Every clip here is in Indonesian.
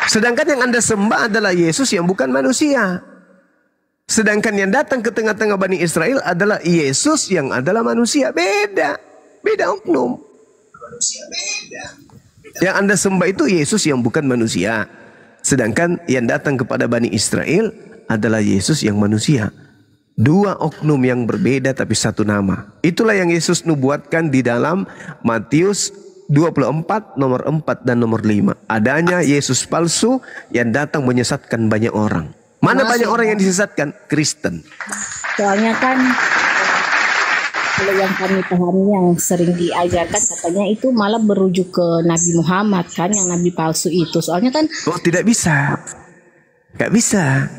Sedangkan yang Anda sembah adalah Yesus yang bukan manusia. Sedangkan yang datang ke tengah-tengah Bani Israel adalah Yesus yang adalah manusia. Beda. Beda oknum. Yang Anda sembah itu Yesus yang bukan manusia. Sedangkan yang datang kepada Bani Israel adalah Yesus yang manusia. Dua oknum yang berbeda tapi satu nama. Itulah yang Yesus nubuatkan di dalam Matius 24 nomor 4 dan nomor 5. Adanya Yesus palsu yang datang menyesatkan banyak orang. Mana banyak orang yang disesatkan? Kristen. Soalnya kan kalau yang kami pahami yang sering diajarkan katanya itu malah berujuk ke Nabi Muhammad kan, yang Nabi palsu itu. Soalnya kan tidak bisa. Gak bisa.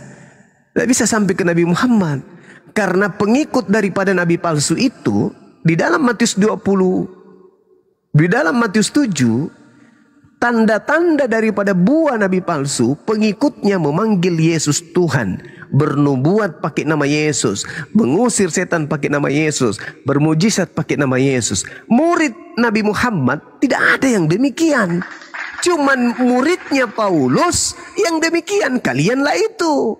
Gak bisa sampai ke Nabi Muhammad. Karena pengikut daripada Nabi palsu itu di dalam Matius 20, di dalam Matius 7, tanda-tanda daripada buah nabi palsu, pengikutnya memanggil Yesus Tuhan, bernubuat pakai nama Yesus, mengusir setan pakai nama Yesus, bermujizat pakai nama Yesus. Murid Nabi Muhammad tidak ada yang demikian. Cuman muridnya Paulus yang demikian. Kalianlah itu.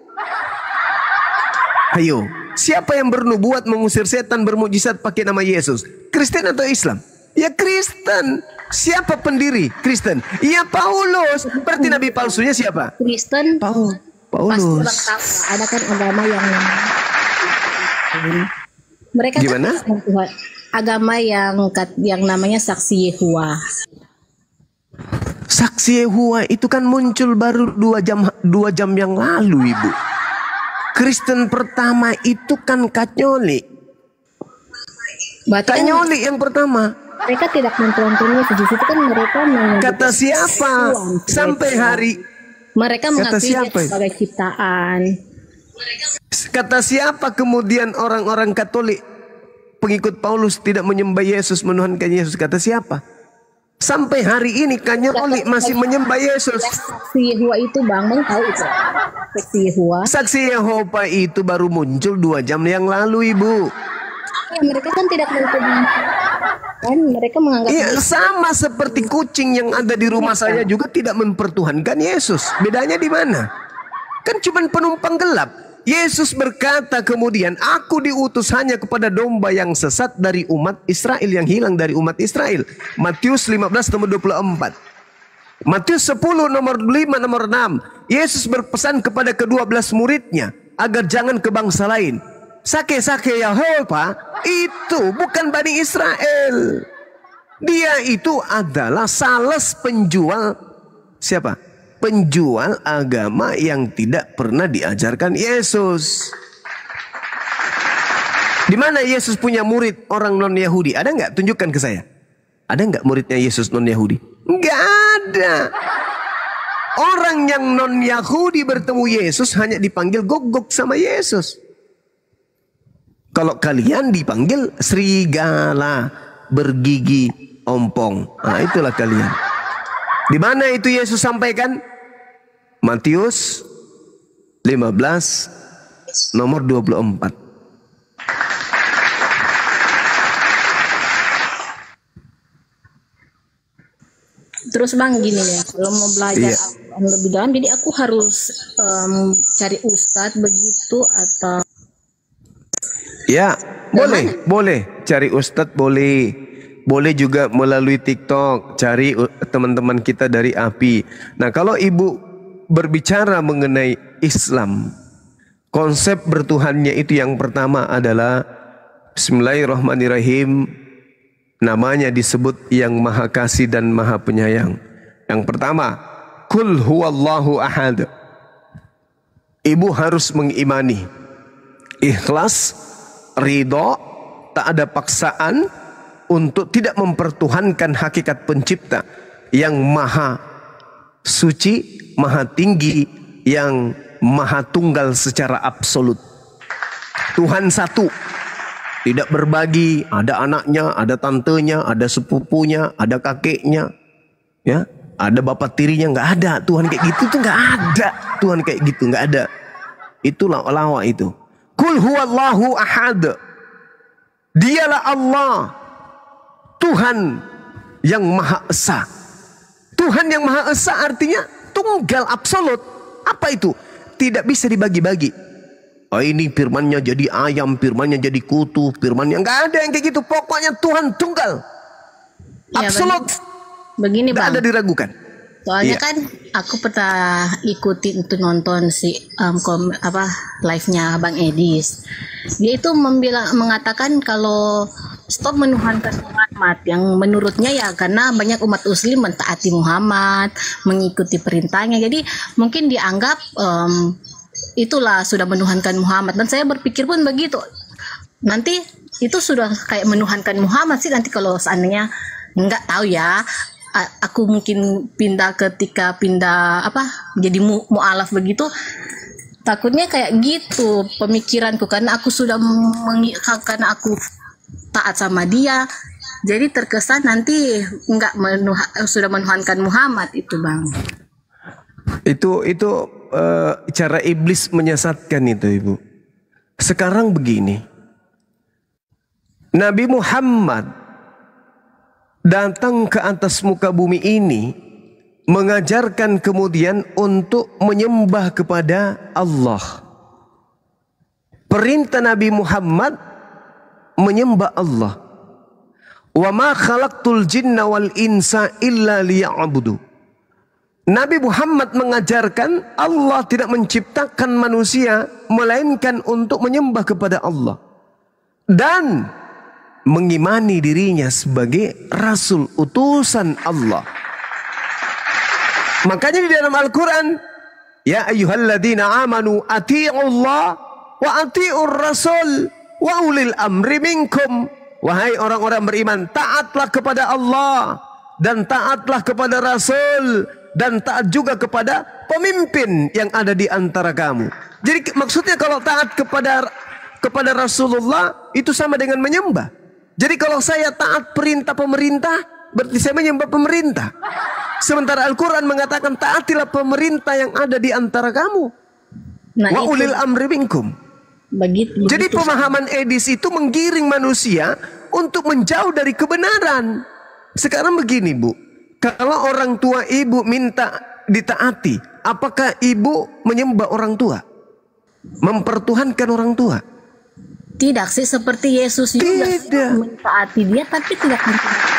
Ayo, siapa yang bernubuat mengusir setan, bermujizat pakai nama Yesus? Kristen atau Islam? Ya Kristen. Siapa pendiri Kristen? Ya Paulus. Berarti nabi palsunya siapa? Kristen. Paulus. Pasti orang tahu. Ada kan agama yang mereka gimana? Agama yang namanya Saksi Yehova. Saksi Yehova itu kan muncul baru 2 jam yang lalu, Ibu. Kristen pertama itu kan Katolik. Katolik yang pertama. Mereka tidak mentuan-tuannya sejujurnya kan mereka kata siapa sampai hari mereka mengakui sebagai ciptaan. Kata siapa kemudian orang-orang Katolik pengikut Paulus tidak menyembah Yesus, menuhankan Yesus? Kata siapa? Sampai hari ini Katolik masih menyembah Yesus. Saksi Yehova itu Bang tahu itu. Saksi Yehova. Saksi Yehova itu baru muncul 2 jam yang lalu, Ibu. Ya, mereka kan tidak mentuan. Kan mereka menganggap sama seperti kucing yang ada di rumah saya juga tidak mempertuhankan Yesus. Bedanya di mana? Kan cuma penumpang gelap. Yesus berkata kemudian, aku diutus hanya kepada domba yang sesat dari umat Israel, yang hilang dari umat Israel. Matius 15 nomor 24. Matius 10 nomor 5 nomor 6. Yesus berpesan kepada ke-12 muridnya agar jangan ke bangsa lain. Sake-sake Yehova itu bukan Bani Israel. Dia itu adalah sales penjual. Siapa? Penjual agama yang tidak pernah diajarkan Yesus. Di mana Yesus punya murid orang non-Yahudi? Ada nggak? Tunjukkan ke saya. Ada nggak muridnya Yesus non-Yahudi? Nggak ada. Orang yang non-Yahudi bertemu Yesus hanya dipanggil gogok sama Yesus. Kalau kalian dipanggil serigala bergigi ompong. Nah, itulah kalian. Di mana itu Yesus sampaikan? Matius 15 nomor 24. Terus Bang gini ya, kalau mau belajar lebih dalam, jadi aku harus cari ustadz begitu atau? Ya, boleh cari ustadz, boleh juga melalui TikTok, cari teman-teman kita dari API. Nah, kalau Ibu berbicara mengenai Islam, konsep bertuhannya itu yang pertama adalah Bismillahirrahmanirrahim. Namanya disebut yang Maha Kasih dan Maha Penyayang. Yang pertama, Qul huwallahu ahad. Ibu harus mengimani, ikhlas, ridho, tak ada paksaan untuk tidak mempertuhankan hakikat pencipta yang maha suci, maha tinggi, yang maha tunggal secara absolut. Tuhan satu, tidak berbagi, ada anaknya, ada tantenya, ada sepupunya, ada kakeknya, ya, ada bapak tirinya. Nggak ada Tuhan kayak gitu, tuh nggak ada Tuhan kayak gitu, nggak ada. Itulah lawak itu. Qul huwallahu ahad. Dialah Allah, Tuhan yang Maha Esa. Tuhan yang Maha Esa artinya tunggal absolut. Apa itu? Tidak bisa dibagi-bagi. Oh, ini firmannya jadi ayam, firmannya jadi kutu, firmannya nggak ada yang kayak gitu. Pokoknya Tuhan tunggal, absolut. Begini Nggak Bang, ada diragukan. soalnya Iya. kan aku pernah ikutin itu nonton si live-nya Bang Edis. Dia itu mengatakan kalau stop menuhankan Muhammad, yang menurutnya ya karena banyak umat muslim mentaati Muhammad, mengikuti perintahnya. Jadi mungkin dianggap itulah sudah menuhankan Muhammad. Dan saya berpikir pun begitu. Nanti itu sudah kayak menuhankan Muhammad sih nanti kalau seandainya, nggak tahu ya. Aku mungkin ketika pindah jadi mu'alaf begitu, takutnya kayak gitu pemikiranku karena aku sudah karena aku taat sama dia, jadi terkesan nanti nggak sudah menuhankan Muhammad itu Bang. Itu cara iblis menyesatkan itu, Ibu. Sekarang begini, Nabi Muhammad datang ke atas muka bumi ini mengajarkan kemudian untuk menyembah kepada Allah. Perintah Nabi Muhammad menyembah Allah. Wa ma khalaqtul jinna wal insa illa liya'budu. Nabi Muhammad mengajarkan Allah tidak menciptakan manusia melainkan untuk menyembah kepada Allah dan mengimani dirinya sebagai rasul utusan Allah. Makanya di dalam Al-Quran, ya ayyuhalladzina amanu ati'ullah wa ati'ur rasul wa ulil amri minkum. Wahai orang-orang beriman, taatlah kepada Allah dan taatlah kepada Rasul dan taat juga kepada pemimpin yang ada di antara kamu. Jadi maksudnya kalau taat kepada Rasulullah itu sama dengan menyembah. Jadi kalau saya taat perintah pemerintah, berarti saya menyembah pemerintah. Sementara Al-Quran mengatakan taatilah pemerintah yang ada di antara kamu. Wa ulil amri minkum. Jadi pemahaman Edis itu menggiring manusia untuk menjauh dari kebenaran. Sekarang begini Bu, kalau orang tua ibu minta ditaati, apakah ibu menyembah orang tua? Mempertuhankan orang tua? Tidak sih, seperti Yesus juga mentaati dia tapi tidak mentaati.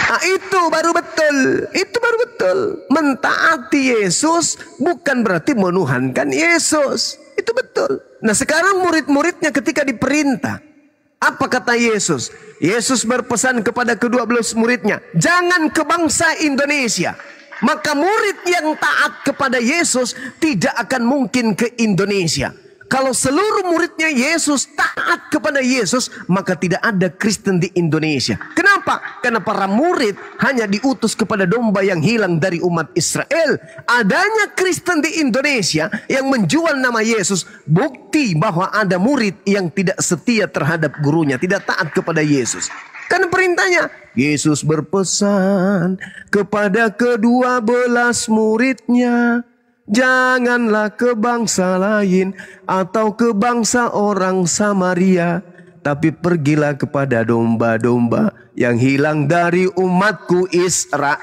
Nah, itu baru betul. Itu baru betul. Mentaati Yesus bukan berarti menuhankan Yesus. Itu betul. Nah, sekarang murid-muridnya ketika diperintah, apa kata Yesus? Yesus berpesan kepada ke-12 muridnya, jangan ke bangsa Indonesia. Maka murid yang taat kepada Yesus tidak akan mungkin ke Indonesia. Kalau seluruh muridnya Yesus taat kepada Yesus, maka tidak ada Kristen di Indonesia. Kenapa? Karena para murid hanya diutus kepada domba yang hilang dari umat Israel. Adanya Kristen di Indonesia yang menjual nama Yesus, bukti bahwa ada murid yang tidak setia terhadap gurunya, tidak taat kepada Yesus. Karena perintahnya, Yesus berpesan kepada ke-12 muridnya, janganlah ke bangsa lain atau ke bangsa orang Samaria, tapi pergilah kepada domba-domba yang hilang dari umatku Israel.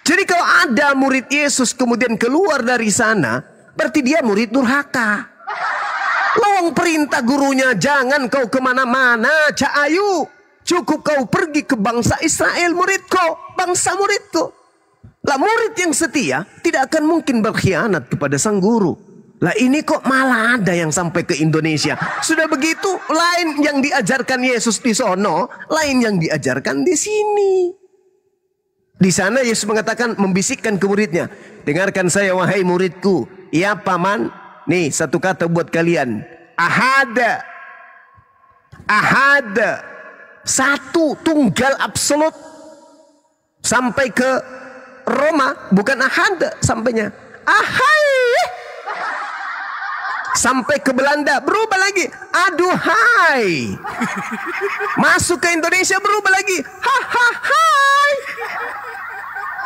Jadi kalau ada murid Yesus kemudian keluar dari sana, berarti dia murid durhaka. Lawang perintah gurunya, jangan kau kemana-mana, Cak Ayu. Cukup kau pergi ke bangsa Israel, muridku, bangsa muridku. Lah murid yang setia tidak akan mungkin berkhianat kepada sang guru. Lah ini kok malah ada yang sampai ke Indonesia. Sudah begitu, lain yang diajarkan Yesus di sono, lain yang diajarkan di sini. Di sana Yesus mengatakan, membisikkan ke muridnya, dengarkan saya wahai muridku. Ya paman, nih satu kata buat kalian. Ahada. Ahada. Satu, tunggal absolut. Sampai ke Roma bukan ahad sampainya, ahai. Sampai ke Belanda berubah lagi, aduhai. Masuk ke Indonesia berubah lagi, hahahai.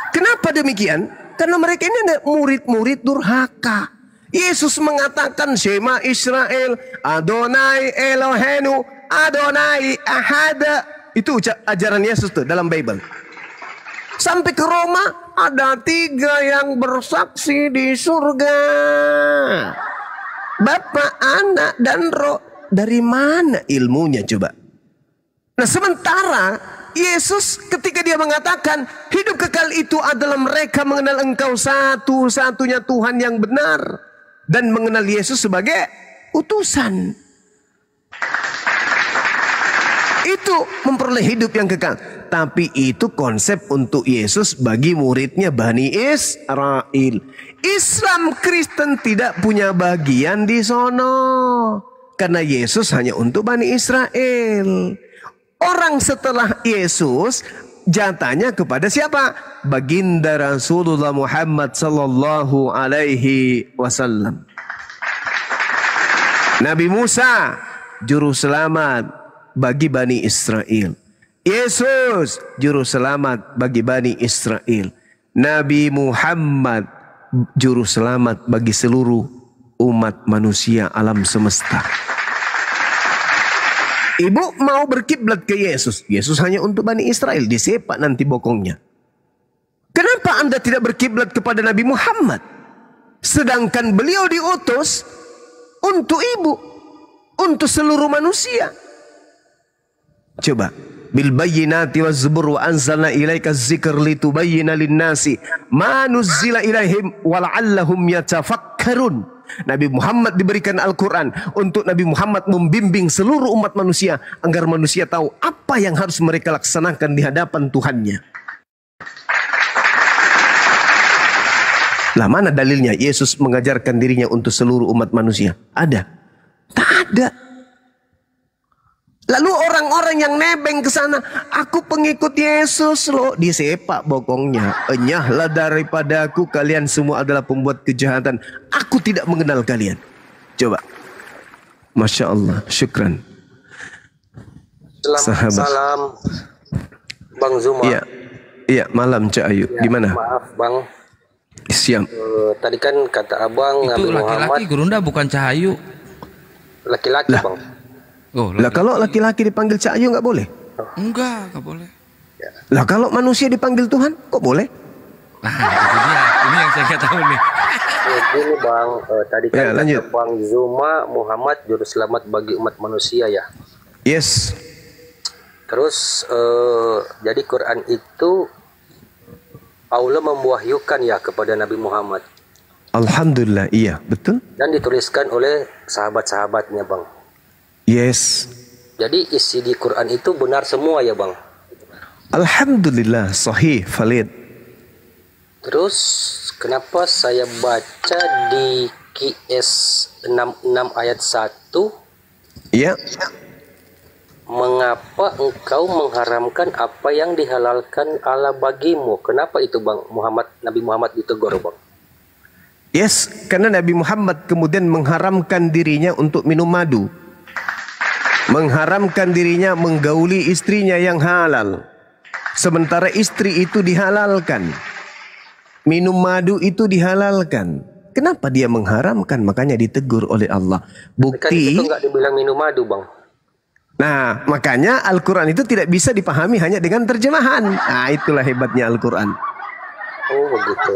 Kenapa demikian? Karena mereka ini ada murid-murid durhaka. Yesus mengatakan Shema Israel, Adonai Elohenu, Adonai Ahad. Itu ajaran Yesus tuh dalam Bible. Sampai ke Roma, ada 3 yang bersaksi di surga. Bapa, Anak, dan Roh. Dari mana ilmunya coba? Nah, sementara Yesus ketika dia mengatakan hidup kekal itu adalah mereka mengenal Engkau satu-satunya Tuhan yang benar dan mengenal Yesus sebagai utusan. Itu memperoleh hidup yang kekal. Tapi itu konsep untuk Yesus bagi muridnya Bani Israel. Islam Kristen tidak punya bagian di sono. Karena Yesus hanya untuk Bani Israel. Orang setelah Yesus jatahnya kepada siapa? Baginda Rasulullah Muhammad sallallahu alaihi wasallam. Nabi Musa juru selamat bagi Bani Israel. Yesus juru selamat bagi Bani Israel. Nabi Muhammad juru selamat bagi seluruh umat manusia alam semesta. Ibu mau berkiblat ke Yesus. Yesus hanya untuk Bani Israel. Disepak nanti bokongnya. Kenapa Anda tidak berkiblat kepada Nabi Muhammad? Sedangkan beliau diutus untuk ibu. Untuk seluruh manusia. Coba. Bil bayyinati waz zubur wa anzalna ilaika dzikr litubayyana lin-nasi ma nuzzila ilaihim wa la'allahum yatafakkarun. Nabi Muhammad diberikan Al-Quran untuk Nabi Muhammad membimbing seluruh umat manusia agar manusia tahu apa yang harus mereka laksanakan di hadapan Tuhannya. Lah, mana dalilnya Yesus mengajarkan dirinya untuk seluruh umat manusia? Ada? Tak ada. Lalu orang-orang yang nebeng ke sana, aku pengikut Yesus loh, disepak bokongnya. Enyahlah daripadaku, kalian semua adalah pembuat kejahatan. Aku tidak mengenal kalian. Coba. Masya Allah, syukran. Salam Bang Zuma. Iya, malam Cak Ayu. Ya, gimana? Maaf Bang. Siap. Tadi kan kata Abang itu Nabi laki-laki Muhammad. Gurunda bukan Cahayu. Laki-laki Lah. Bang. Oh, Lah kalau laki-laki dipanggil Cak Ayu nggak boleh? enggak boleh. Lah kalau manusia dipanggil Tuhan kok boleh? Nah, itu dia. Ini yang saya nggak tahu nih. Gini Bang, tadi kan Ya, lanjut. kata Bang Zuma Muhammad juru selamat bagi umat manusia ya. Yes. Terus jadi Quran itu Allah memwahyukan ya kepada Nabi Muhammad Alhamdulillah, iya, betul. dan dituliskan oleh sahabat-sahabatnya Bang. Yes. Jadi isi di Quran itu benar semua ya Bang. Alhamdulillah, sahih, valid. Terus kenapa saya baca di QS 66 ayat 1, Iya. mengapa engkau mengharamkan apa yang dihalalkan Allah bagimu? Kenapa itu Bang Nabi Muhammad ditegur Bang? Yes, karena Nabi Muhammad kemudian mengharamkan dirinya untuk minum madu. Mengharamkan dirinya menggauli istrinya yang halal. Sementara istri itu dihalalkan. Minum madu itu dihalalkan. Kenapa dia mengharamkan? Makanya ditegur oleh Allah. Kan Bukti. itu nggak dibilang minum madu Bang. Nah, makanya Al-Quran itu tidak bisa dipahami hanya dengan terjemahan. Nah, itulah hebatnya Al-Quran. Oh begitu.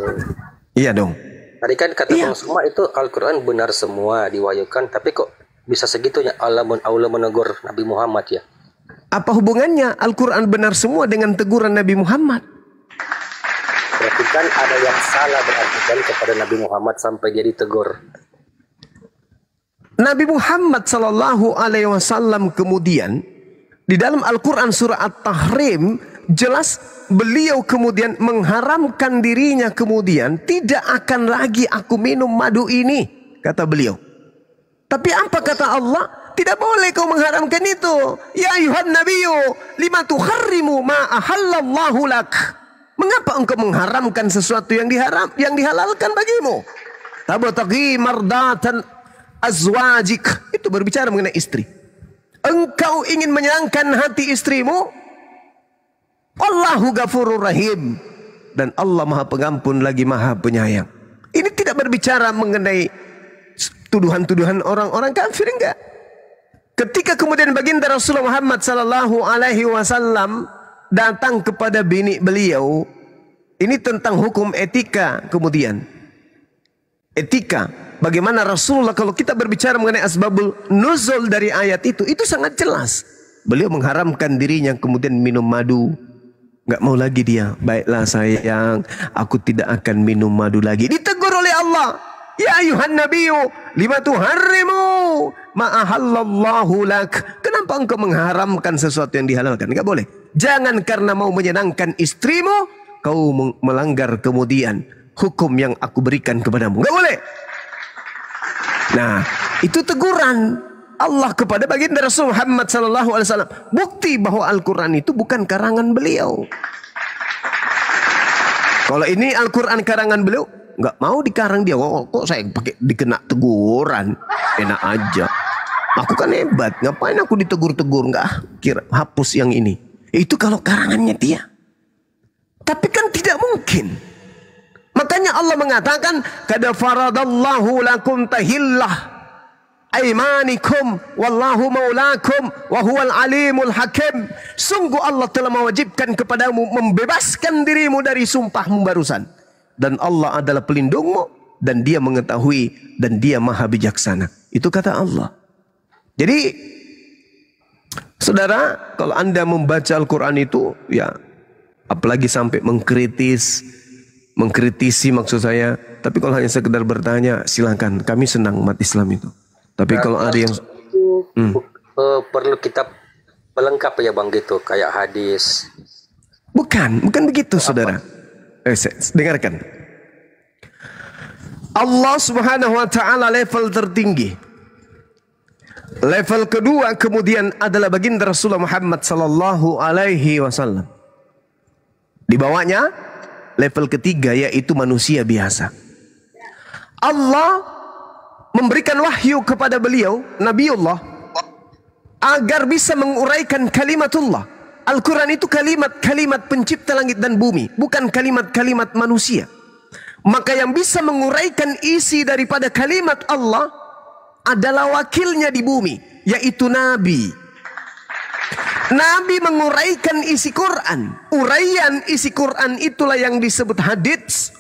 Iya dong. Tadi kan kata Iya. Bang Suma itu Al-Quran benar semua diwahyukan, tapi kok bisa segitunya Allah menegur Nabi Muhammad ya? Apa hubungannya Al-Quran benar semua dengan teguran Nabi Muhammad? Berarti kan ada yang salah berarti kan kepada Nabi Muhammad sampai dia ditegur. Nabi Muhammad sallallahu alaihi wasallam kemudian di dalam Al-Quran surah At-Tahrim jelas beliau kemudian mengharamkan dirinya, kemudian tidak akan lagi aku minum madu ini, kata beliau. Tapi apa kata Allah? Tidak boleh kau mengharamkan itu. Ya ayuhan nabiyyu lima tuharrimu ma ahallallahu lak. Mengapa engkau mengharamkan sesuatu yang dihalalkan bagimu? Tabtaghi mardatan azwajik. Itu berbicara mengenai istri. Engkau ingin menyenangkan hati istrimu? Allahu ghafurur rahim. Dan Allah Maha Pengampun lagi Maha Penyayang. Ini tidak berbicara mengenai tuduhan-tuduhan orang-orang kafir, enggak. Ketika kemudian baginda Rasulullah Muhammad sallallahu alaihi wasallam datang kepada bini beliau Ini tentang hukum etika kemudian. Etika. Bagaimana Rasulullah kalau kita berbicara mengenai asbabul nuzul dari ayat itu sangat jelas. Beliau mengharamkan dirinya kemudian minum madu. Gak mau lagi dia. Baiklah sayang, aku tidak akan minum madu lagi. Ditegur oleh Allah. Ya ayuhan nabiyyu, lima tuharrimu ma'ahallallahu lak. Kenapa engkau mengharamkan sesuatu yang dihalalkan? Gak boleh. Jangan karena mau menyenangkan istrimu, kau melanggar kemudian hukum yang aku berikan kepadamu. Gak boleh. Nah, itu teguran Allah kepada baginda Rasul Muhammad SAW. Bukti bahwa Al-Quran itu bukan karangan beliau. Kalau ini Al-Quran karangan beliau, nggak mau dikarang dia. Kok saya pakai dikena teguran? Enak aja. Aku kan hebat. Ngapain aku ditegur-tegur? Nggak kira hapus yang ini. Itu kalau karangannya dia. Tapi kan tidak mungkin. Makanya Allah mengatakan, kada faradallahu lakum tahillah aimanikum wallahu maulakum wa huwal alimul hakim. Sungguh Allah telah mewajibkan kepadamu membebaskan dirimu dari sumpahmu barusan. Dan Allah adalah pelindungmu dan dia mengetahui dan dia maha bijaksana. Itu kata Allah. Jadi saudara, kalau Anda membaca Al-Quran itu, ya apalagi sampai mengkritisi maksud saya. Tapi kalau hanya sekedar bertanya, silakan. Kami senang umat Islam itu. Tapi kalau ada yang perlu kitab pelengkap ya bang gitu, kayak hadis. Bukan begitu saudara. Dengarkan. Allah Subhanahu wa taala level tertinggi. Level kedua kemudian adalah baginda Rasulullah Muhammad sallallahu alaihi wasallam. Di bawahnya level ketiga yaitu manusia biasa. Allah memberikan wahyu kepada beliau, Nabiullah, agar bisa menguraikan kalimatullah. Al-Quran itu kalimat-kalimat pencipta langit dan bumi, bukan kalimat-kalimat manusia. Maka yang bisa menguraikan isi daripada kalimat Allah adalah wakilnya di bumi, yaitu Nabi. Nabi menguraikan isi Quran. Uraian isi Quran itulah yang disebut hadits.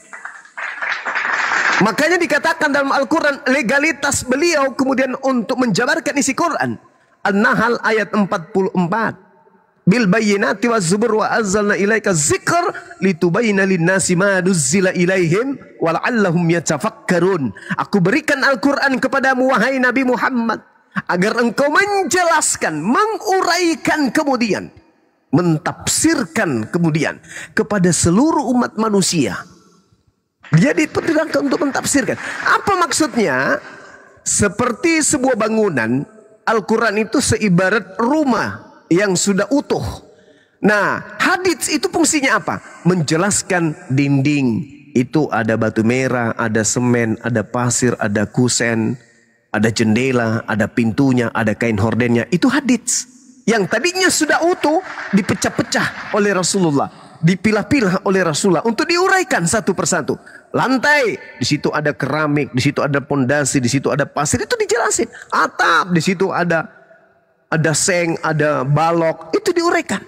Makanya dikatakan dalam Al-Quran legalitas beliau kemudian untuk menjabarkan isi Quran. An-Nahl ayat 44. Bil bayyinati waz zubur wa anzalna ilaika dzikr litubayyana lin-nasi ma nuzzila ilaihim wa la'allahum yatafakkarun. Aku berikan Al-Quran kepadamu wahai Nabi Muhammad agar engkau menjelaskan, menguraikan kemudian, mentafsirkan kemudian kepada seluruh umat manusia. Dia diperintahkan untuk mentafsirkan. Apa maksudnya? Seperti sebuah bangunan, Al-Quran itu seibarat rumah yang sudah utuh. Nah, hadits itu fungsinya apa? Menjelaskan dinding. Itu ada batu merah, ada semen, ada pasir, ada kusen, ada jendela, ada pintunya, ada kain hordennya. Itu hadits. Yang tadinya sudah utuh, dipecah-pecah oleh Rasulullah. Dipilah-pilah oleh Rasulullah untuk diuraikan satu persatu. Lantai, di situ ada keramik, di situ ada pondasi, di situ ada pasir, itu dijelasin. Atap, di situ ada seng, ada balok, itu diuraikan.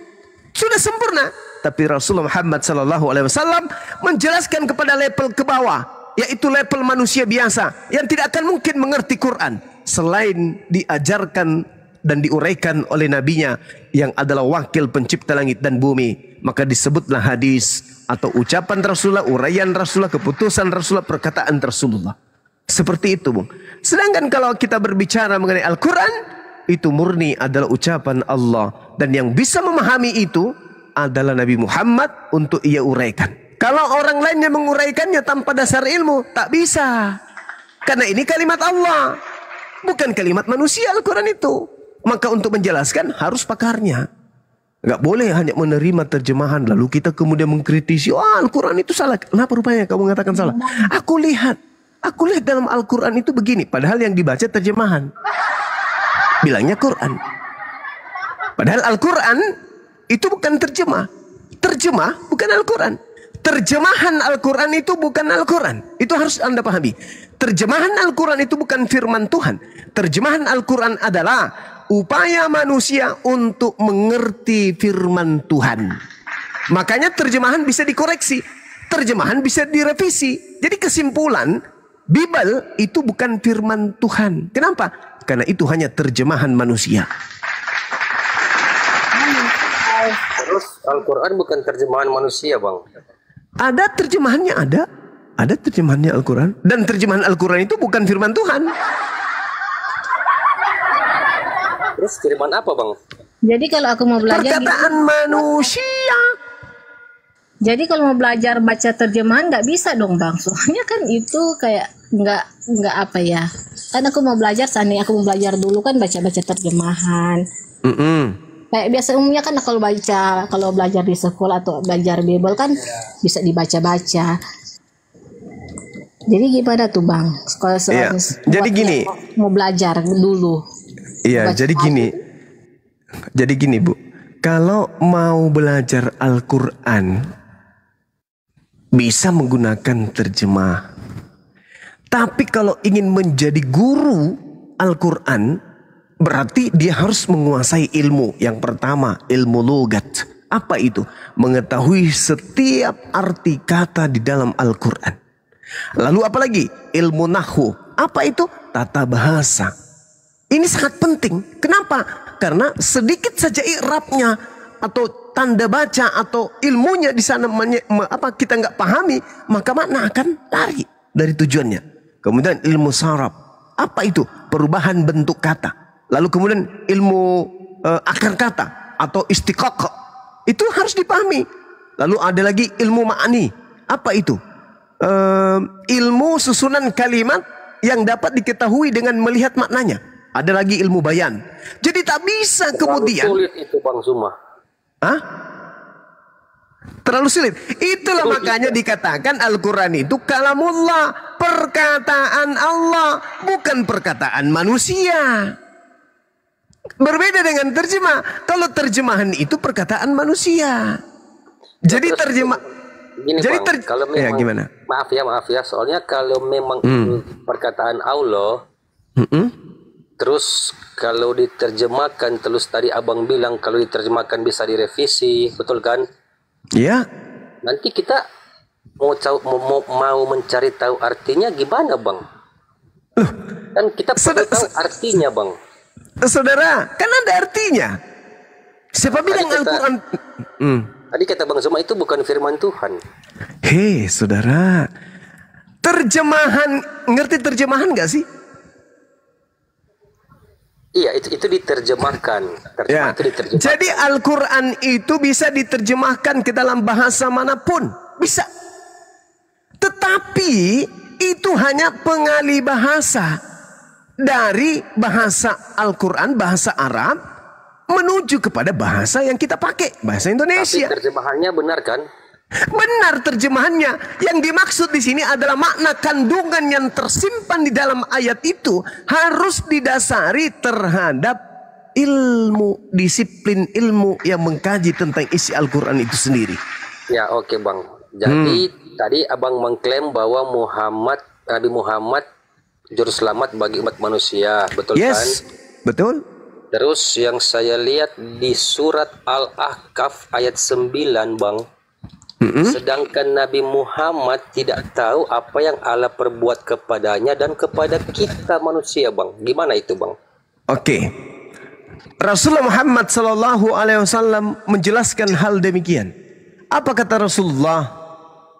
Sudah sempurna. Tapi Rasulullah Muhammad SAW menjelaskan kepada level ke bawah, yaitu level manusia biasa yang tidak akan mungkin mengerti Quran selain diajarkan dan diuraikan oleh nabinya yang adalah wakil pencipta langit dan bumi. Maka disebutlah hadis atau ucapan Rasulullah, uraian Rasulullah, keputusan Rasulullah, perkataan Rasulullah. Seperti itu, Bung. Sedangkan kalau kita berbicara mengenai Al-Quran, itu murni adalah ucapan Allah. Dan yang bisa memahami itu adalah Nabi Muhammad untuk ia uraikan. Kalau orang lainnya menguraikannya tanpa dasar ilmu, tak bisa. Karena ini kalimat Allah, bukan kalimat manusia Al-Quran itu. Maka untuk menjelaskan harus pakarnya. Gak boleh hanya menerima terjemahan lalu kita kemudian mengkritisi, Al-Quran itu salah. Kenapa rupanya kamu mengatakan salah? Aku lihat dalam Al-Quran itu begini. Padahal yang dibaca terjemahan. Bilangnya Quran. Padahal Al-Quran itu bukan terjemah. Terjemah bukan Al-Quran. Terjemahan Al-Quran itu bukan Al-Quran. Itu harus Anda pahami. Terjemahan Al-Quran itu bukan firman Tuhan. Terjemahan Al-Quran adalah upaya manusia untuk mengerti firman Tuhan. Makanya terjemahan bisa dikoreksi. terjemahan bisa direvisi. Jadi kesimpulan, Bible itu bukan firman Tuhan. Kenapa? Karena itu hanya terjemahan manusia. Terus Al-Quran bukan terjemahan manusia, Bang. Ada terjemahannya, ada. Ada terjemahannya Al-Quran. Dan terjemahan Al-Quran itu bukan firman Tuhan. Terus firman apa, Bang? Jadi kalau aku mau belajar Perkataan manusia. jadi kalau mau belajar baca terjemahan nggak bisa dong Bang. Soalnya kan itu kayak nggak apa ya. Kan aku mau belajar seandainya aku mau belajar dulu kan baca-baca terjemahan. Kayak biasa umumnya kan kalau belajar di sekolah atau belajar Bible kan bisa dibaca-baca. Jadi gimana tuh Bang? Kalau Jadi gini. Mau belajar dulu. Iya, jadi gini. Jadi gini, Bu. Kalau mau belajar Al-Quran, bisa menggunakan terjemah. Tapi kalau ingin menjadi guru Al-Quran, berarti dia harus menguasai ilmu. Yang pertama, ilmu logat. Apa itu? Mengetahui setiap arti kata di dalam Al-Quran. Lalu apa lagi? Ilmu nahwu. Apa itu? Tata bahasa. Ini sangat penting. Kenapa? Karena sedikit saja i'rabnya atau tanda baca atau ilmunya di sana kita nggak pahami, maka makna akan lari dari tujuannya. Kemudian ilmu saraf. Apa itu? Perubahan bentuk kata. Lalu kemudian ilmu akar kata atau istiqaq. Itu harus dipahami. Lalu ada lagi ilmu ma'ani. Apa itu? Ilmu susunan kalimat yang dapat diketahui dengan melihat maknanya. Ada lagi ilmu bayan. Jadi tak bisa kemudian. Terlalu sulit itu Bang Zuma. Hah? Terlalu sulit. Itulah makanya dikatakan Al-Quran itu kalamullah, perkataan Allah, bukan perkataan manusia. Berbeda dengan terjemah. Kalau terjemahan itu perkataan manusia. Jadi terjemah. Gini jadi Bang, kalau memang gimana? Maaf ya. Soalnya kalau memang perkataan Allah, terus kalau diterjemahkan, terus tadi abang bilang kalau diterjemahkan bisa direvisi, betul kan? Ya. Nanti kita mau mencari tahu artinya gimana Bang? Kan kita perlu tahu artinya Bang. Saudara, kan ada artinya. Siapa bilang Al-Quran? Tadi kata Bang Zuma itu bukan firman Tuhan. Hei saudara, terjemahan, ngerti terjemahan gak sih? Iya, itu diterjemahkan. Ya. Itu diterjemahkan. Jadi Al-Quran itu bisa diterjemahkan ke dalam bahasa manapun. Bisa. Tetapi itu hanya pengalih bahasa. Dari bahasa Al-Quran, bahasa Arab, menuju kepada bahasa yang kita pakai. Bahasa Indonesia. Tapi terjemahannya benar kan? Benar terjemahannya. Yang dimaksud di sini adalah makna kandungan yang tersimpan di dalam ayat itu harus didasari terhadap ilmu, disiplin ilmu yang mengkaji tentang isi Al-Quran itu sendiri. Ya, oke Bang. Jadi tadi abang mengklaim bahwa Nabi Muhammad juru selamat bagi umat manusia, betul kan? Yes, betul. Terus yang saya lihat di surat Al-Ahqaf ayat 9 Bang. Sedangkan Nabi Muhammad tidak tahu apa yang Allah perbuat kepadanya dan kepada kita manusia Bang. Gimana itu Bang? Oke. Rasulullah Muhammad SAW menjelaskan hal demikian. Apa kata Rasulullah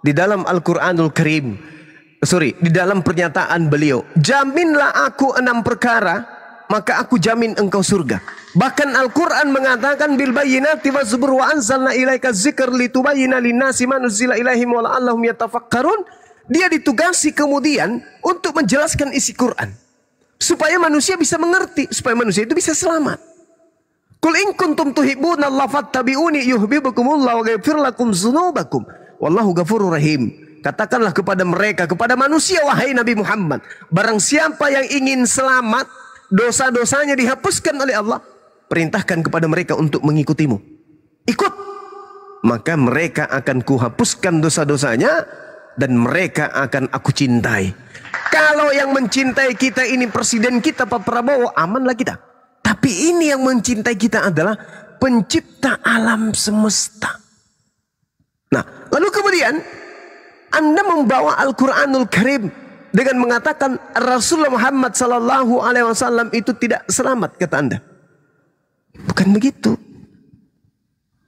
di dalam Al-Quranul Karim? Di dalam pernyataan beliau. Jaminlah aku 6 perkara, maka aku jamin engkau surga. Bahkan Al-Quran mengatakan bil bayyinati waz-zubur wa anzalna ilaika dzikra litubayyana lin-nasi ma nuzila ilaihim wa la'allahum yatafakkarun. Dia ditugasi kemudian untuk menjelaskan isi Quran supaya manusia bisa mengerti, supaya manusia itu bisa selamat. Qul in kuntum tuhibbunallaha fattabi'uni yuhibbukumullah wa yaghfir lakum dzunubakum wallahu ghafurur rahim. Katakanlah kepada mereka, kepada manusia, wahai Nabi Muhammad, barang siapa yang ingin selamat, dosa-dosanya dihapuskan oleh Allah, perintahkan kepada mereka untuk mengikutimu. Ikut, maka mereka akan kuhapuskan dosa-dosanya dan mereka akan aku cintai. Kalau yang mencintai kita ini presiden kita Pak Prabowo, amanlah kita. Tapi ini yang mencintai kita adalah pencipta alam semesta. Nah, lalu kemudian Anda membawa Al-Quranul Karim dengan mengatakan Rasulullah Muhammad sallallahu alaihi wasallam itu tidak selamat, kata Anda. Bukan begitu.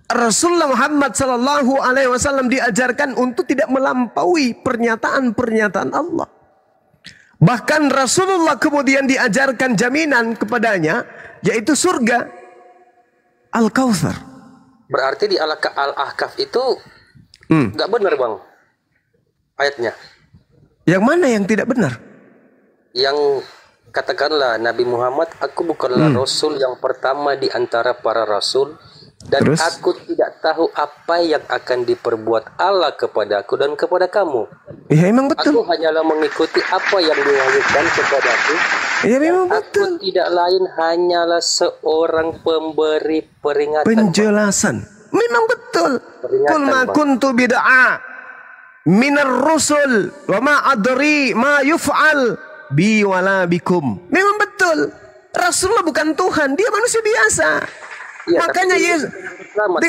Rasulullah Muhammad sallallahu alaihi wasallam diajarkan untuk tidak melampaui pernyataan-pernyataan Allah. Bahkan Rasulullah kemudian diajarkan jaminan kepadanya, yaitu surga Al-Kautsar. Berarti di Al-Ahqaf itu nggak benar bang ayatnya. Yang mana yang tidak benar? Yang katakanlah Nabi Muhammad, aku bukanlah Rasul yang pertama di antara para Rasul. Dan Terus? aku tidak tahu apa yang akan diperbuat Allah kepadaku dan kepada kamu. Ya memang betul. Aku hanyalah mengikuti apa yang diwahyukan kepadaku. Ya memang Aku betul. tidak lain hanyalah seorang pemberi peringatan. Penjelasan. Memang betul. Peringatan, Qul ma Bang. kuntu bid'a minar rusul wa ma adri ma yuf'al bi wala bikum. Memang betul. Rasulullah bukan Tuhan, dia manusia biasa. Ya, Makanya tapi Yesus, selamat,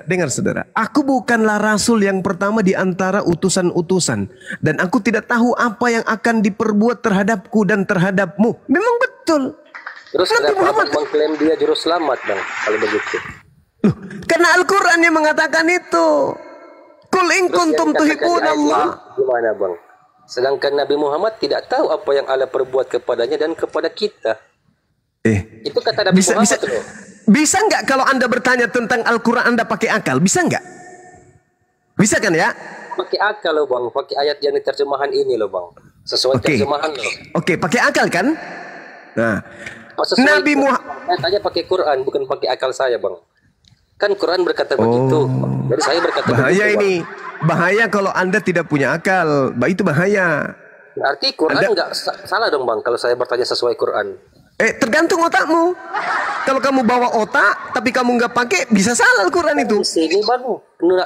dengar saudara. Aku bukanlah rasul yang pertama di antara utusan-utusan, dan aku tidak tahu apa yang akan diperbuat terhadapku dan terhadapmu. Memang betul. Terus Nabi kenapa Muhammad abang mengklaim dia juru selamat bang kalau begitu? Loh, karena Al-Quran yang mengatakan itu. Qul in Terus kuntum yang dikatakan di tuhibbuna ayat Allah. ini gimana bang? Sedangkan Nabi Muhammad tidak tahu apa yang Allah perbuat kepadanya dan kepada kita. Itu kata Nabi Muhammad loh. Bisa nggak kalau Anda bertanya tentang Al-Quran Anda pakai akal? Bisa nggak? Bisa kan ya? Pakai akal loh bang, pakai ayat yang terjemahan ini loh bang. Sesuai Oke. terjemahan loh. Oke, pakai akal kan? Nah, Oh, sesuai Nabi Quran. Muhammad. Saya tanya pakai Quran, bukan pakai akal saya bang. Kan Quran berkata begitu. Jadi saya berkata Bahaya begitu, Bang. ini. Bahaya kalau Anda tidak punya akal. Itu bahaya. Berarti Quran nggak salah dong bang kalau saya bertanya sesuai Quran. Tergantung otakmu. Kalau kamu bawa otak, tapi kamu nggak pakai, bisa salah Al-Quran itu. Di sini bang,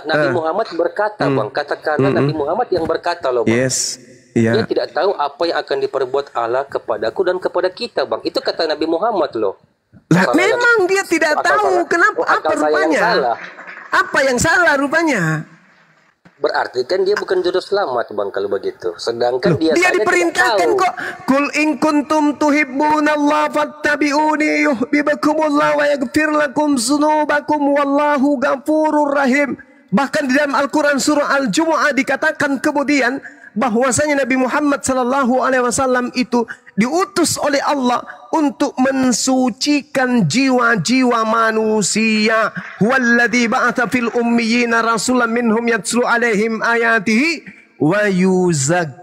Nabi Muhammad berkata bang, katakanlah Nabi Muhammad yang berkata loh bang. Yes. Iya. Dia tidak tahu apa yang akan diperbuat Allah kepadaku dan kepada kita bang. Itu kata Nabi Muhammad loh. Lah, Salah memang dia tidak akal tahu saya- kenapa. akal Apa saya yang rupanya? salah. Apa yang salah rupanya? Berarti kan dia bukan juru selamat bang kalau begitu. Sedangkan dia Dia saja diperintahkan tidak tahu. kok. Kul in kuntum tuhibbunallaha fattabi'uni yuhibbukumullah wa yaghfir lakum dzunubakum wallahu ghafurur rahim. Bahkan di dalam Al-Quran surah Al-Jumu'ah dikatakan kemudian bahwasanya Nabi Muhammad sallallahu alaihi wasallam itu diutus oleh Allah untuk mensucikan jiwa-jiwa manusia. Huwallazi ba'atha fil ummiyina rasulan minhum yatslu alaihim ayatihi wa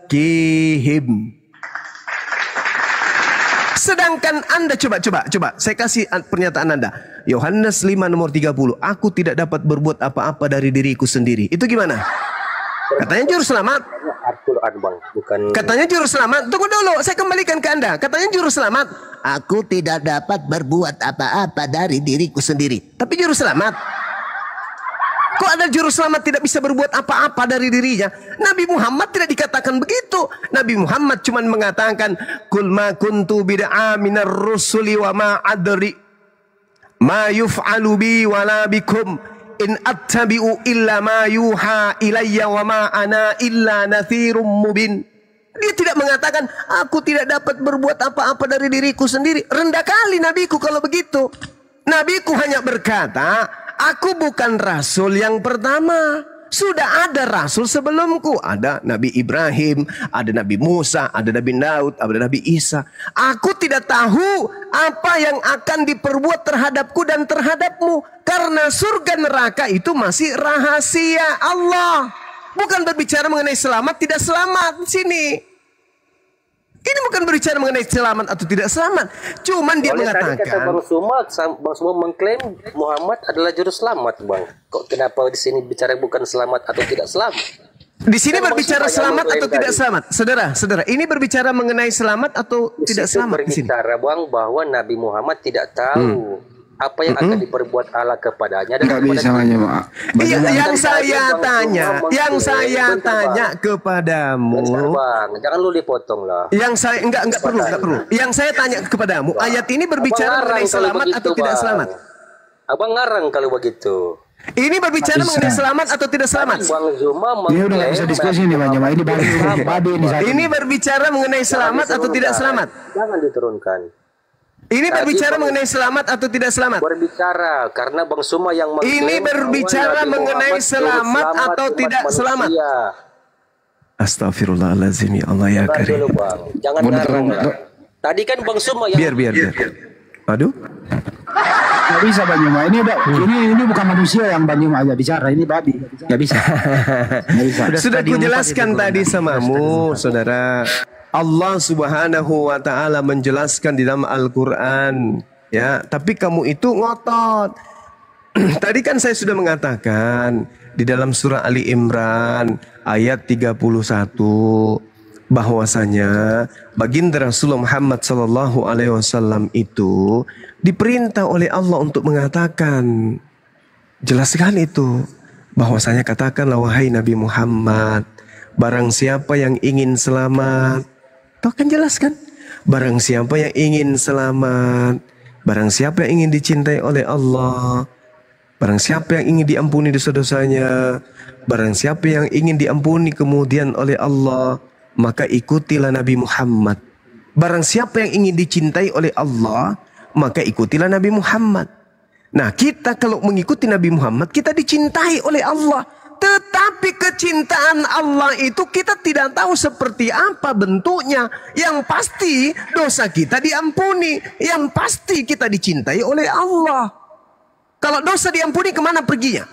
yuzakkihim. Sedangkan Anda coba saya kasih pernyataan Anda. Yohanes 5 nomor 30. Aku tidak dapat berbuat apa-apa dari diriku sendiri. Itu gimana? Katanya juru selamat. Al-Quran bang, bukan. Katanya juru selamat. Tunggu dulu, saya kembalikan ke Anda. Katanya juru selamat. Aku tidak dapat berbuat apa-apa dari diriku sendiri. Tapi juru selamat. Kok ada juru selamat tidak bisa berbuat apa-apa dari dirinya? Nabi Muhammad tidak dikatakan begitu. Nabi Muhammad cuma mengatakan, Kul ma kuntu bid'a minar rusuli wa ma adri ma yuf'alu bi wala bikum in attabi'u illa ma yuha ilayya wa ma ana illa nathirum mubin. Dia tidak mengatakan aku tidak dapat berbuat apa-apa dari diriku sendiri. Rendah kali nabiku kalau begitu. Nabiku hanya berkata, aku bukan rasul yang pertama. Sudah ada rasul sebelumku. Ada Nabi Ibrahim, ada Nabi Musa, ada Nabi Daud, ada Nabi Isa. Aku tidak tahu apa yang akan diperbuat terhadapku dan terhadapmu. Karena surga neraka itu masih rahasia Allah. Bukan berbicara mengenai selamat, tidak selamat. Sini. Ini bukan berbicara mengenai selamat atau tidak selamat. Cuman dia Oleh tadi kata mengatakan. Bang Suma mengklaim Muhammad adalah juru selamat bang. Kok kenapa di sini bicara bukan selamat atau tidak selamat? Di sini Kan berbicara maksudnya selamat yang atau mengklaim tidak tadi. selamat. Saudara, ini berbicara mengenai selamat atau Di tidak situ selamat di sini. berbicara bang bahwa Nabi Muhammad tidak tahu apa yang akan diperbuat Allah kepadanya dan Nggak kepada bisa hanya Pak. Iya, Jangan yang tadi saya Bang tanya, Suma yang mengklaim. saya Bentar, tanya Bang. kepadamu. Bentar, bang, jangan lu dipotong lah. Yang saya enggak perlu. Yang saya tanya kepadamu, ayat ini berbicara Abang mengenai ngarang kalau selamat begitu, atau tidak Bang. selamat? Abang ngarang kalau begitu. Ini berbicara mengenai selamat atau tidak selamat? Bang Zuma Ini udah nggak bisa diskusi nih Bang Juma. Ini babi ini satu. Ini berbicara mengenai selamat atau tidak selamat? Jangan diturunkan. Ini berbicara mengenai selamat atau tidak selamat? Berbicara karena Bang Zuma yang Ini berbicara mengenai selamat atau tidak selamat? Astagfirullahaladzim, ya Allah ya Karim. Jangan ngarang. Tadi kan Bang Zuma yang Biar. Aduh. Nggak bisa Bang Juma. Ini bukan manusia yang Bang Juma aja bicara. Ini babi. Nggak bisa. Nggak bisa. Sudah kujelaskan tadi samamu, saudara. Allah Subhanahu wa taala menjelaskan di dalam Al-Qur'an, ya, tapi kamu itu ngotot. Tadi kan saya sudah mengatakan di dalam surah Ali Imran ayat 31 bahwasanya baginda Rasulullah Muhammad sallallahu alaihi wasallam itu diperintah oleh Allah untuk mengatakan, jelaskan itu, bahwasanya katakanlah wahai Nabi Muhammad, barang siapa yang ingin selamat, kau akan jelaskan, barang siapa yang ingin selamat, barang siapa yang ingin dicintai oleh Allah, barang siapa yang ingin diampuni dosa-dosanya, barang siapa yang ingin diampuni kemudian oleh Allah, maka ikutilah Nabi Muhammad. Barang siapa yang ingin dicintai oleh Allah, maka ikutilah Nabi Muhammad. Nah, kita kalau mengikuti Nabi Muhammad, kita dicintai oleh Allah. Tetapi kecintaan Allah itu kita tidak tahu seperti apa bentuknya. Yang pasti dosa kita diampuni. Yang pasti kita dicintai oleh Allah. Kalau dosa diampuni, kemana perginya?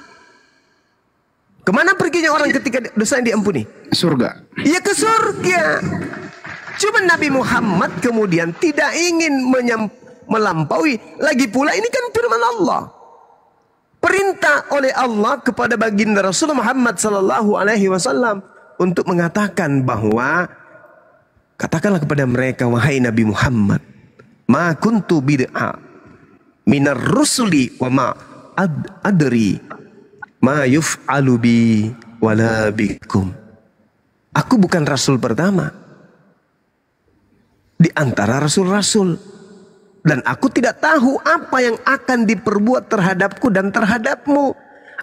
Kemana perginya orang ketika dosa yang diampuni? Surga. Ya ke surga. Cuma Nabi Muhammad kemudian tidak ingin melampaui. Lagi pula ini kan firman Allah. Perintah oleh Allah kepada baginda Rasulullah Muhammad sallallahu alaihi wasallam untuk mengatakan bahwa, katakanlah kepada mereka wahai Nabi Muhammad, ma kuntu bid'a minar rusuli wa ma adri ma yuf'alu bi wala bikum. Aku bukan rasul pertama di antara rasul-rasul. Dan aku tidak tahu apa yang akan diperbuat terhadapku dan terhadapmu.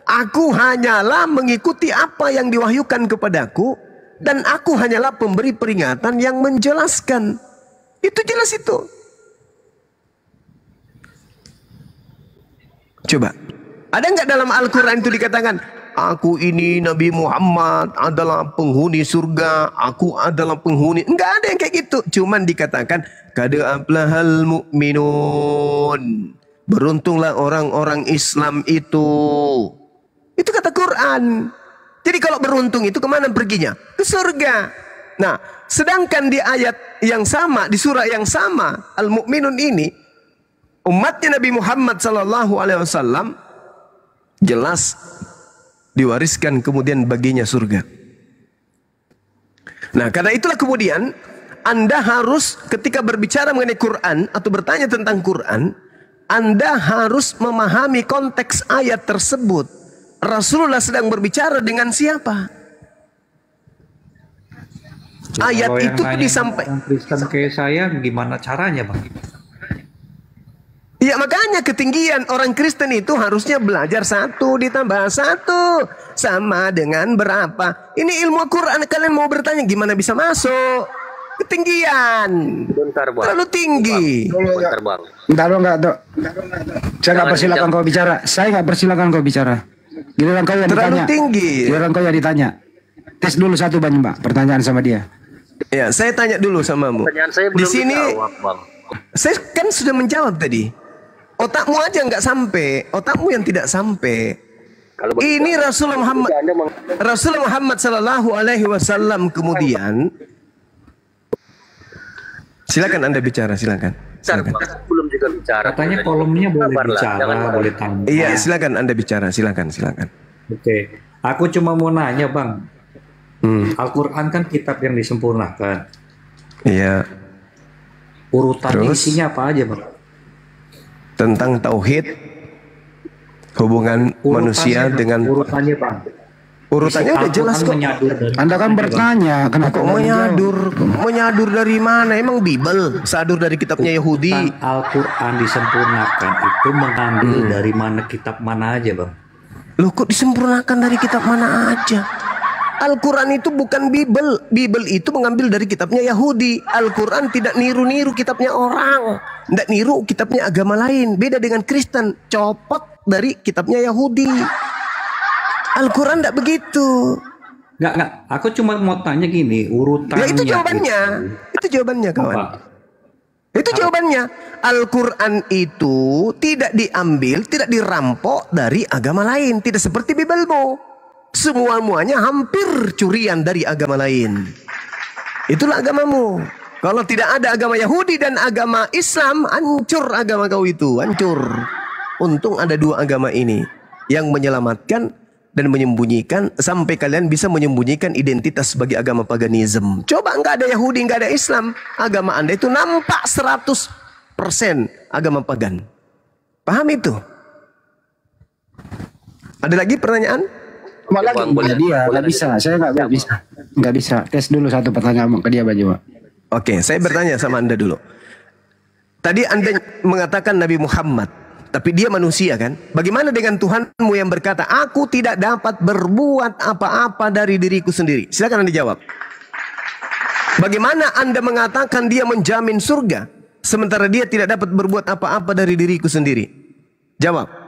Aku hanyalah mengikuti apa yang diwahyukan kepadaku. Dan aku hanyalah pemberi peringatan yang menjelaskan. Itu jelas itu. Coba. Ada nggak dalam Al-Quran itu dikatakan, aku ini Nabi Muhammad adalah penghuni surga, aku adalah penghuni. Enggak ada yang kayak gitu. Cuman dikatakan, qad aflahal mu'minun. Beruntunglah orang-orang Islam itu. Itu kata Quran. Jadi kalau beruntung itu kemana perginya? Ke surga. Nah, sedangkan di ayat yang sama, di surah yang sama, Al-Mu'minun ini, umatnya Nabi Muhammad SAW jelas diwariskan kemudian baginya surga. Nah, karena itulah kemudian Anda harus ketika berbicara mengenai Quran atau bertanya tentang Quran, Anda harus memahami konteks ayat tersebut. Rasulullah sedang berbicara dengan siapa? Ayat itu disampaikan. Kristen kayak saya, gimana caranya, Bang? Ya makanya ketinggian orang Kristen itu harusnya belajar 1 ditambah 1 sama dengan berapa? Ini ilmu Quran, kalian mau bertanya gimana bisa masuk? Ketinggian. Bentar, Bang. Terlalu tinggi. Bentar, Bang. Bentar enggak, Dok. Saya nggak persilakan kau bicara. Saya nggak persilakan kau bicara. Giliran kau yang Terlalu ditanya. tinggi. Giliran kau yang ditanya. Tes dulu satu Bang, Mbak. Pertanyaan sama dia. Ya, saya tanya dulu samamu. Pertanyaan saya Di belum sini dijawab, Bang. saya kan sudah menjawab tadi. Otakmu aja nggak sampai, otakmu yang tidak sampai. Kalau Ini Rasulullah Muhammad sallallahu alaihi wasallam kemudian. Silakan Anda bicara, silakan. Silakan. belum juga bicara. Katanya kolomnya boleh Sabarlah, bicara, jangan marah. boleh tanya. Iya, silakan Anda bicara, silakan. Oke. Aku cuma mau nanya, Bang. Al-Quran kan kitab yang disempurnakan. Iya. Urutannya Terus? isinya apa aja, Bang? Tentang tauhid, hubungan manusia dengan urutannya, Bang. urutannya udah jelas kok. Anda kan bertanya, kenapa Kok menyadur dari mana? Emang Bible sadur dari kitabnya Yahudi. Al-Quran disempurnakan itu mengambil dari mana, kitab mana aja, Bang? Loh kok disempurnakan dari kitab mana aja? Al-Quran itu bukan Bible. Bible itu mengambil dari kitabnya Yahudi. Al-Quran tidak niru-niru kitabnya orang. Tidak niru kitabnya agama lain. Beda dengan Kristen. Copot dari kitabnya Yahudi. Al-Quran tidak begitu. Enggak. Aku cuma mau tanya gini, urutannya. Ya itu jawabannya. Itu jawabannya kawan. Apa? Itu jawabannya. Al-Quran itu tidak diambil, tidak dirampok dari agama lain. Tidak seperti Biblemu. Semua-muanya hampir curian dari agama lain. Itulah agamamu. Kalau tidak ada agama Yahudi dan agama Islam, hancur agama kau itu. Hancur. Untung ada dua agama ini yang menyelamatkan dan menyembunyikan sampai kalian bisa menyembunyikan identitas sebagai agama paganisme. Coba nggak ada Yahudi, nggak ada Islam, agama Anda itu nampak 100% agama pagan. Paham itu? Ada lagi pertanyaan? Malah dia nggak bisa, saya nggak bisa. Tes dulu satu pertanyaan ke dia Baju. Oke, saya bertanya sama Anda dulu. Tadi Anda mengatakan Nabi Muhammad, tapi dia manusia kan? Bagaimana dengan Tuhanmu yang berkata, aku tidak dapat berbuat apa-apa dari diriku sendiri? Silakan Anda jawab. Bagaimana Anda mengatakan dia menjamin surga, sementara dia tidak dapat berbuat apa-apa dari diriku sendiri? Jawab.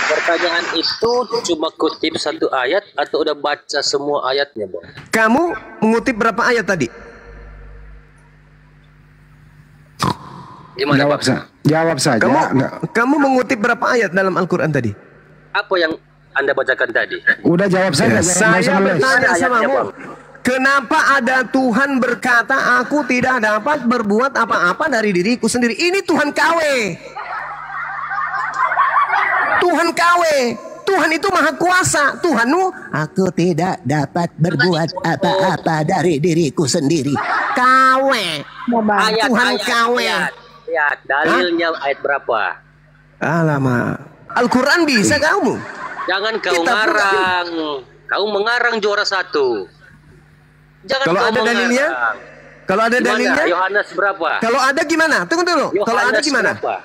Pertanyaan itu cuma kutip satu ayat atau udah baca semua ayatnya, Bang? Kamu mengutip berapa ayat tadi? Gimana, Jawab saja. Kamu mengutip berapa ayat dalam Al-Quran tadi? Apa yang Anda bacakan tadi? Udah jawab saja. Saya bertanya sama ayatnya, kamu. Bang. Kenapa ada Tuhan berkata, aku tidak dapat berbuat apa-apa dari diriku sendiri? Ini Tuhan KW. Tuhan KW. Tuhan itu maha kuasa. Tuhanmu, aku tidak dapat berbuat apa-apa dari diriku sendiri. KW. Tuhan KW. Ayat, dalilnya ayat berapa? Alamak. Al-Quran bisa kamu? Jangan kau Kita ngarang. Kau mengarang juara satu. Jangan Kalau kau ada dalilnya? mengarang. Kalau ada Gimana? dalilnya? Yohanes berapa? Kalau ada gimana? Tunggu dulu. Kalau ada Yohanes gimana? berapa?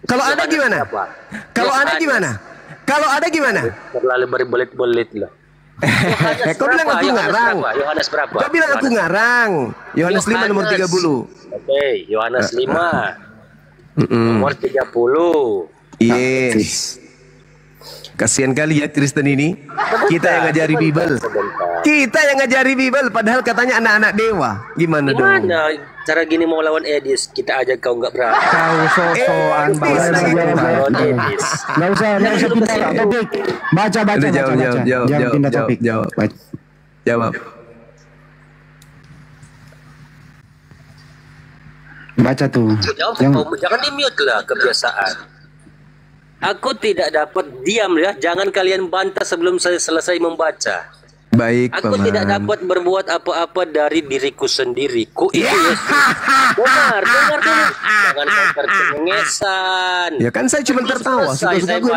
Kalau ada Yohanes gimana? berapa? Kalau ada Yohanes. gimana? Kalau ada gimana? Terlalu berbelit-belit lah. Kau bilang aku ngarang. Yohanes berapa? Kau bilang aku ngarang. Yohanes 5 nomor 30. Oke, Yohanes 5 nomor 30. Yes. Kasihan kali ya Kristen ini. Kita yang ngajari Bible. Kita yang ngajari Bible padahal katanya anak-anak dewa. Gimana dong? Gimana cara gini mau lawan Edis? Kita aja kau nggak berani. Kau sosokan Lawan Edis. Nggak usah pindah topik. Baca. Jangan pindah topik. Jawab. Baca tuh. Jangan di mute lah, kebiasaan. Aku tidak dapat diam ya. Jangan kalian bantah sebelum saya selesai membaca. Baik, Aku Paman. tidak dapat berbuat apa-apa dari diriku sendiri. Ku itu Yesus. Dengar dulu. Jangan kau tercengesan. Ya kan saya cuma tertawa. Suka-suka gue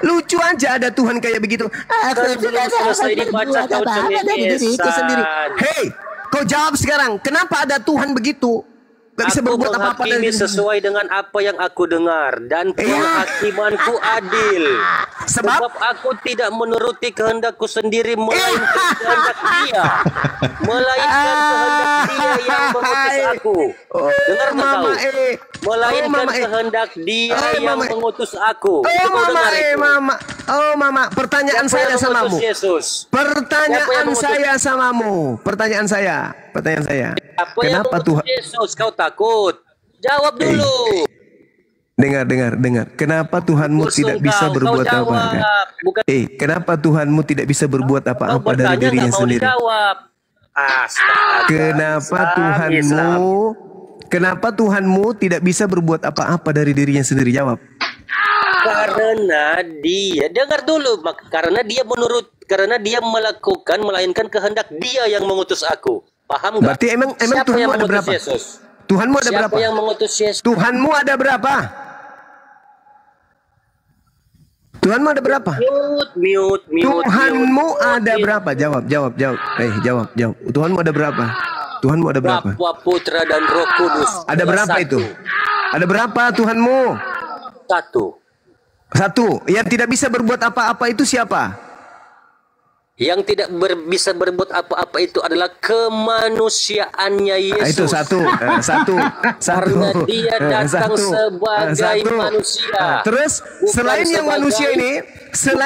lucu aja ada Tuhan kayak begitu. Aku tidak selesai dapat dibaca berbuat kau apa-apa dari diriku cengengesan. sendiri. Hei, kau jawab sekarang. Kenapa ada Tuhan begitu? Gak bisa Aku berbuat apa-apa dari menghakimi diri sendiri. sesuai dengan apa yang aku dengar dan penghakimanku adil. Sebab aku tidak menuruti kehendakku sendiri melainkan kehendak Dia. Melainkan kehendak Dia yang mengutus aku. Dengar tak kau? Melainkan kehendak Dia yang mengutus aku. Itu kau dengar itu. Mama, pertanyaan saya samamu. Yesus. Pertanyaan saya samamu. Pertanyaan saya. Apa yang Kenapa mengutus Tuhan? Yesus? Kau takut? Jawab dulu. Dengar. Kenapa Tuhanmu tidak bisa berbuat apa-apa? Kenapa Tuhanmu tidak bisa berbuat apa-apa dari dirinya sendiri? Kenapa Tuhanmu tidak bisa berbuat apa-apa dari dirinya sendiri? Jawab. Karena dia, dengar dulu, karena dia melakukan melainkan kehendak Dia yang mengutus aku. Paham nggak? Berarti emang Siapa Tuhanmu yang ada mengutus berapa? Yesus? Tuhanmu ada berapa? Siapa yang mengutus Yesus? Tuhanmu ada berapa? Tuhanmu ada berapa? Mute. Tuhanmu ada berapa? Jawab. Jawab. Tuhanmu ada berapa? Tuhanmu ada berapa? Bapa, Putra dan Roh Kudus. Ada berapa Satu. itu? Ada berapa Tuhanmu? Satu, yang tidak bisa berbuat apa-apa itu siapa? Yang tidak bisa berbuat apa-apa itu adalah kemanusiaannya Itu Yesus. satu. Karena dia datang sebagai manusia. Terus selain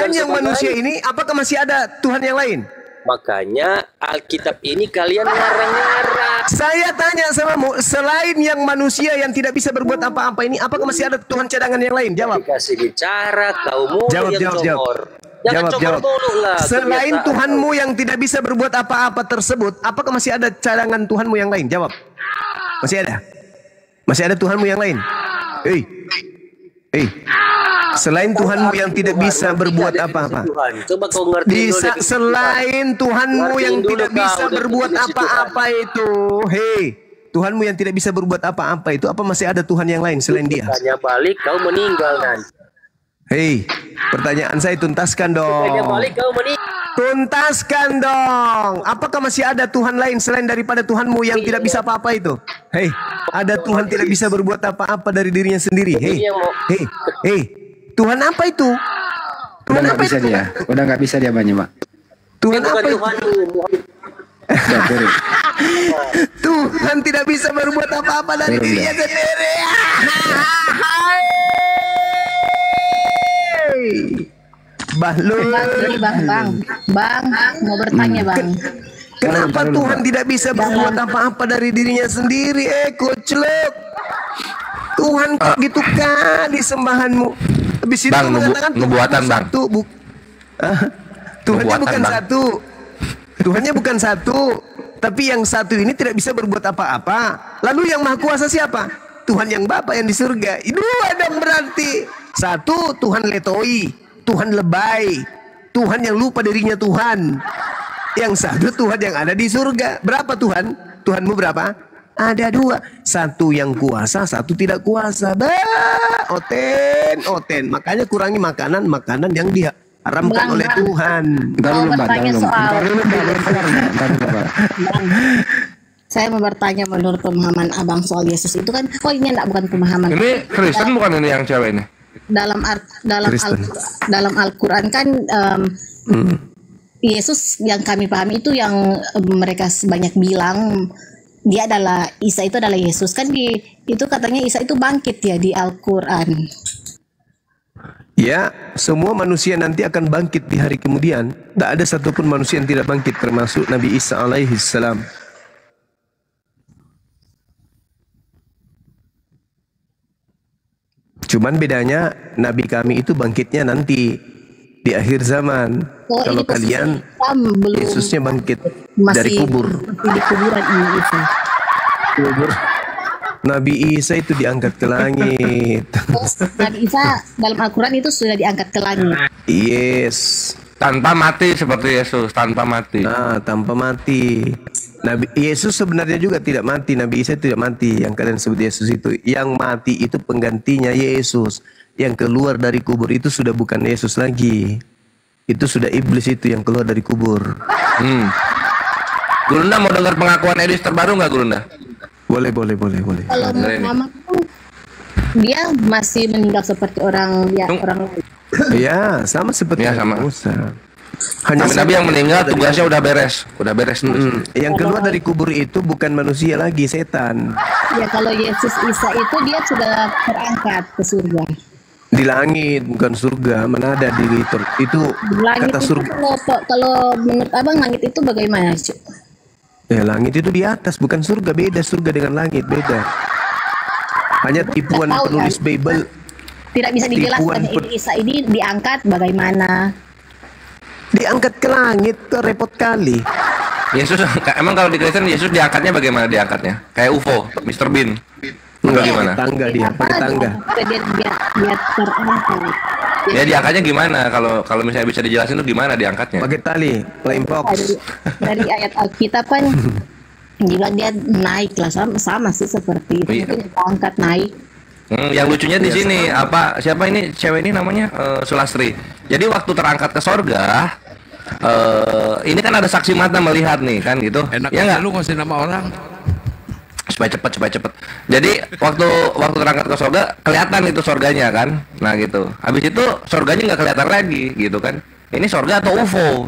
yang manusia ini, apakah masih ada Tuhan yang lain? Makanya Alkitab ini kalian ngarang-ngarang. Saya tanya samamu, selain yang manusia yang tidak bisa berbuat apa-apa ini, apakah masih ada Tuhan cadangan yang lain? Jawab. Dikasih bicara, kau mulu yang congor. Jangan congor dulu lah. Selain Tuhanmu yang tidak bisa berbuat apa-apa tersebut, apakah masih ada cadangan Tuhanmu yang lain? Jawab. Masih ada? Masih ada Tuhanmu yang lain? Selain Tuhanmu yang tidak bisa berbuat apa-apa. Coba kau ngerti Bisa selain Tuhanmu yang tidak bisa berbuat apa-apa itu. Tuhanmu yang tidak bisa berbuat apa-apa itu, apa masih ada Tuhan yang lain selain Dia? Tanya balik, kau meninggal nanti. Pertanyaan saya tuntaskan dong. Tanya balik, kau meninggal. Tuntaskan dong. Apakah masih ada Tuhan lain selain daripada Tuhanmu yang tidak bisa apa-apa itu? Ada Tuhan tidak bisa berbuat apa-apa dari dirinya sendiri. Tuhan apa itu? Tuhan Udah apa nggak bisa itu? dia. Udah nggak bisa dia banyak, Pak. Tuhan Bukan apa itu? Tuhanmu. Tuhan tidak bisa berbuat apa-apa dari dirinya sendiri. Bahlul. Bang, mau bertanya bang. Kenapa Tuhan tidak bisa berbuat apa-apa dari dirinya sendiri? Kucluk. Tuhan kok gitu kali sembahanmu. Habis itu Bang, mengatakan nubuatan, Bang. Tuhannya Nubuatan, bukan Bang. satu. Tuhannya bukan satu. Tapi yang satu ini tidak bisa berbuat apa-apa. Lalu yang maha kuasa siapa? Tuhan yang Bapa yang di surga. Dua dong berarti. Satu, Tuhan letoi, Tuhan lebay, Tuhan yang lupa dirinya Tuhan. Yang satu, Tuhan yang ada di surga. Berapa Tuhan? Tuhanmu berapa? Ada dua. Satu yang kuasa, satu tidak kuasa. Oten. Makanya kurangi makanan yang diharamkan oleh Tuhan. Mau bertanya soal. Bentar. Saya mau bertanya menurut pemahaman abang soal Yesus itu kan, ini enggak bukan pemahaman. Ini Kristen bukan ini yang cewek ini? Dalam Al-Quran kan Yesus yang kami pahami itu yang mereka banyak bilang dia adalah Isa itu adalah Yesus kan itu katanya Isa itu bangkit ya di Al-Quran. Ya, semua manusia nanti akan bangkit di hari kemudian. Tidak ada satupun manusia yang tidak bangkit termasuk Nabi Isa alaihissalam. Cuman bedanya Nabi kami itu bangkitnya nanti di akhir zaman. Kalau kalian Yesusnya bangkit dari kubur. Di kuburan ini Isa. Nabi Isa itu diangkat ke langit. Nabi Isa dalam Al-Quran itu sudah diangkat ke langit. Yes. Tanpa mati seperti Yesus, tanpa mati. Tanpa mati. Nabi Yesus sebenarnya juga tidak mati. Nabi Isa tidak mati. Yang kalian sebut Yesus itu, yang mati itu penggantinya Yesus. Yang keluar dari kubur itu sudah bukan Yesus lagi. Itu sudah iblis itu yang keluar dari kubur. Gurunda mau dengar pengakuan Edis terbaru nggak, Gurunda? Boleh. Kalau Muhammad dia masih meninggal seperti orang lain. Ya, sama seperti Musa. Hanya Nabi yang meninggal tugasnya udah beres. Yang keluar dari kubur itu bukan manusia lagi, setan. Ya, kalau Yesus Isa itu dia sudah terangkat ke surga. Di langit, bukan surga. Mana ada itu Langit kata itu surga. kalau menurut abang langit itu bagaimana? Ya, langit itu di atas, bukan surga. Beda surga dengan langit, beda. Hanya tipuan penulis Bible. Tidak bisa dijelaskan Isa ini diangkat bagaimana? Diangkat ke langit, tuh repot kali. Yesus emang kalau di Kristen Yesus diangkatnya bagaimana diangkatnya? Kayak UFO, Mr. Bean. Enggak gimana? Tangga dia, pakai tangga. Dia terangkat. Ya diangkatnya gimana? Kalau misalnya bisa dijelasin tuh gimana diangkatnya? Pakai tali, flying fox. Dari ayat Alkitab kan juga dia naik lah, sama sih seperti itu. Mungkin diangkat naik. Yang lucunya di sini siapa ini cewek ini namanya Sulastri. Jadi waktu terangkat ke sorga, ini kan ada saksi mata melihat nih kan gitu. Enak ya aja nggak? lu ngasih nama orang. supaya cepet. Jadi waktu terangkat ke surga kelihatan itu surganya kan. Nah gitu. Habis itu surganya nggak kelihatan lagi gitu kan. Ini surga atau UFO?